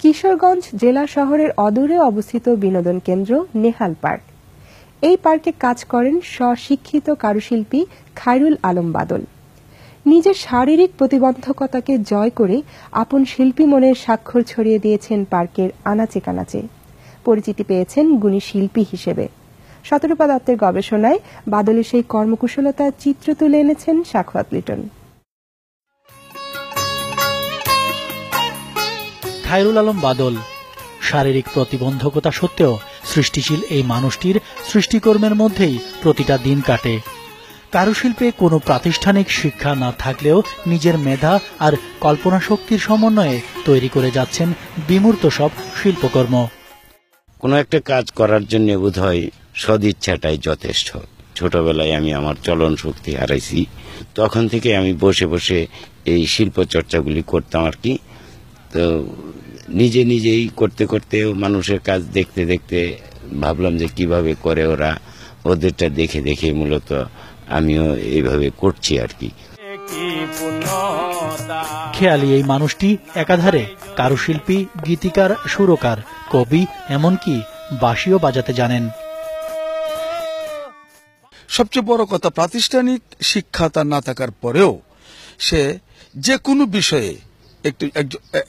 কিশোরগঞ্জ জেলা শহরের অদূরে অবস্থিত বিনোদন কেন্দ্র নেহাল পার্ক। এই পার্কে কাজ করেন স্বশিক্ষিত কারুশিল্পী খায়রুল আলম বাদল। নিজের শারীরিক প্রতিবন্ধকতাকে জয় করে আপন শিল্পী মনের স্বাক্ষর ছড়িয়ে দিয়েছেন পার্কের আনাচে কানাচে। পরিচিতি পেয়েছেন গুণী শিল্পী হিসেবে। শতরূপা দত্তের গবেষণায় বাদলের সেই কর্মকুশলতার চিত্র তুলে এনেছেন সাখাওয়াত লিটন। খায়রুল আলম বাদল শারীরিক প্রতিবন্ধকতা সত্ত্বেও সৃষ্টিশীল এই মানুষটির সৃষ্টিকর্মের মধ্যেই প্রতিটা দিন কাটে। কারুশিল্পে কোনো প্রাতিষ্ঠানিক শিক্ষা না থাকলেও নিজের মেধা আর কল্পনা শক্তির সমন্বয়ে তৈরি করে যাচ্ছেন বিমূর্ত সব শিল্পকর্ম। কোনো একটা কাজ করার জন্য বোধহয় সদিচ্ছাটাই যথেষ্ট। ছোটবেলায় আমি আমার চলন শক্তি হারাইছি, তখন থেকে আমি বসে বসে এই শিল্প চর্চাগুলি করতাম আর কি। তো নিজেই করতে করতে মানুষের কাজ দেখতে দেখতে ভাবলাম যে কিভাবে করে ওরা, ওদেরটা দেখে দেখে মূলত আমিও এইভাবে করছি আর কি। খেয়ালি এই মানুষটি একাধারে কারুশিল্পী, গীতিকার, সুরকার, কবি, এমনকি বাঁশিও বাজাতে জানেন। সবচেয়ে বড় কথা, প্রাতিষ্ঠানিক শিক্ষা তার না থাকার পরেও সে যে কোনো বিষয়ে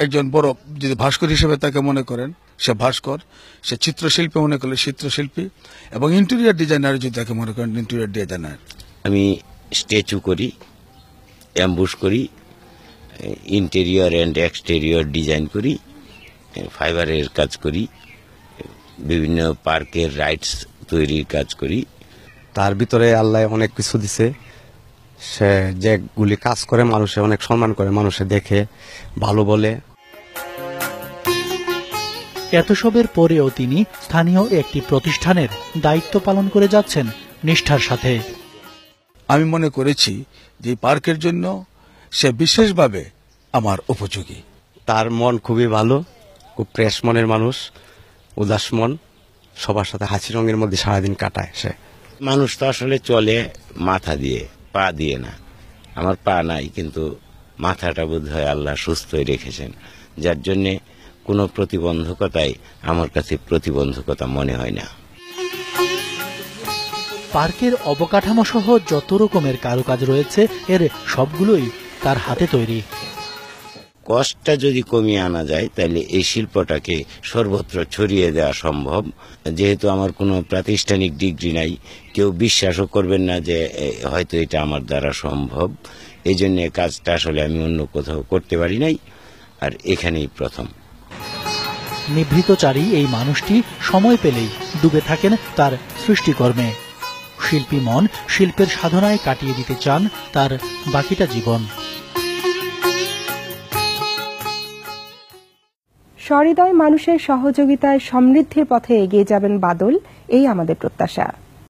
একজন বড়, যদি ভাস্কর হিসেবে তাকে মনে করেন সে ভাস্কর, সে চিত্রশিল্পী মনে করলে চিত্রশিল্পী, এবং ইন্টেরিয়র ডিজাইনার যদি তাকে মনে করেন ইন্টেরিয়র ডিজাইনার। আমি স্ট্যাচু করি, অ্যাম্বুশ করি, ইন্টেরিয়র অ্যান্ড এক্সটেরিয়র ডিজাইন করি, ফাইবারের কাজ করি, বিভিন্ন পার্কের রাইডস তৈরির কাজ করি। তার ভিতরে আল্লাহ অনেক কিছু দিছে। সে যেগুলি কাজ করে মানুষে অনেক সম্মান করে, মানুষে দেখে ভালো বলে। এত সবের পরেও তিনি স্থানীয় একটি প্রতিষ্ঠানের দায়িত্ব পালন করে যাচ্ছেন নিষ্ঠার সাথে। আমি মনে করেছি যে পার্কের জন্য সে বিশেষভাবে আমার উপযোগী। তার মন খুবই ভালো, খুব ফ্রেশ মনের মানুষ, উদাস মন, সবার সাথে হাসি রঙের মধ্যে সারাদিন কাটায় সে। মানুষ তো আসলে চলে মাথা দিয়ে, পা দিয়ে না। আমার পা নাই, কিন্তু মাথাটা বোধ হয় আল্লাহ সুস্থই রেখেছেন, যার জন্যে কোনো প্রতিবন্ধকতাই আমার কাছে প্রতিবন্ধকতা মনে হয় না। পার্কের অবকাঠামো সহ যত রকমের কারুকাজ রয়েছে এর সবগুলোই তার হাতে তৈরি। কষ্টটা যদি কমিয়ে আনা যায় তাহলে এই শিল্পটাকে সর্বত্র ছড়িয়ে দেওয়া সম্ভব। যেহেতু আমার কোনো প্রাতিষ্ঠানিক ডিগ্রি নাই, কেউ বিশ্বাসও করবেন না যে হয়তো এটা আমার দ্বারা সম্ভব। এই জন্য কাজটা আসলে আমি অন্য কোথাও করতে পারি নাই, আর এখানেই প্রথম। নিভৃতচারী এই মানুষটি সময় পেলেই ডুবে থাকেন তার সৃষ্টিকর্মে। শিল্পী মন শিল্পের সাধনায় কাটিয়ে দিতে চান তার বাকিটা জীবন। সহৃদয় মানুষের সহযোগিতায় সমৃদ্ধির পথে এগিয়ে যাবেন বাদল, এই আমাদের প্রত্যাশা।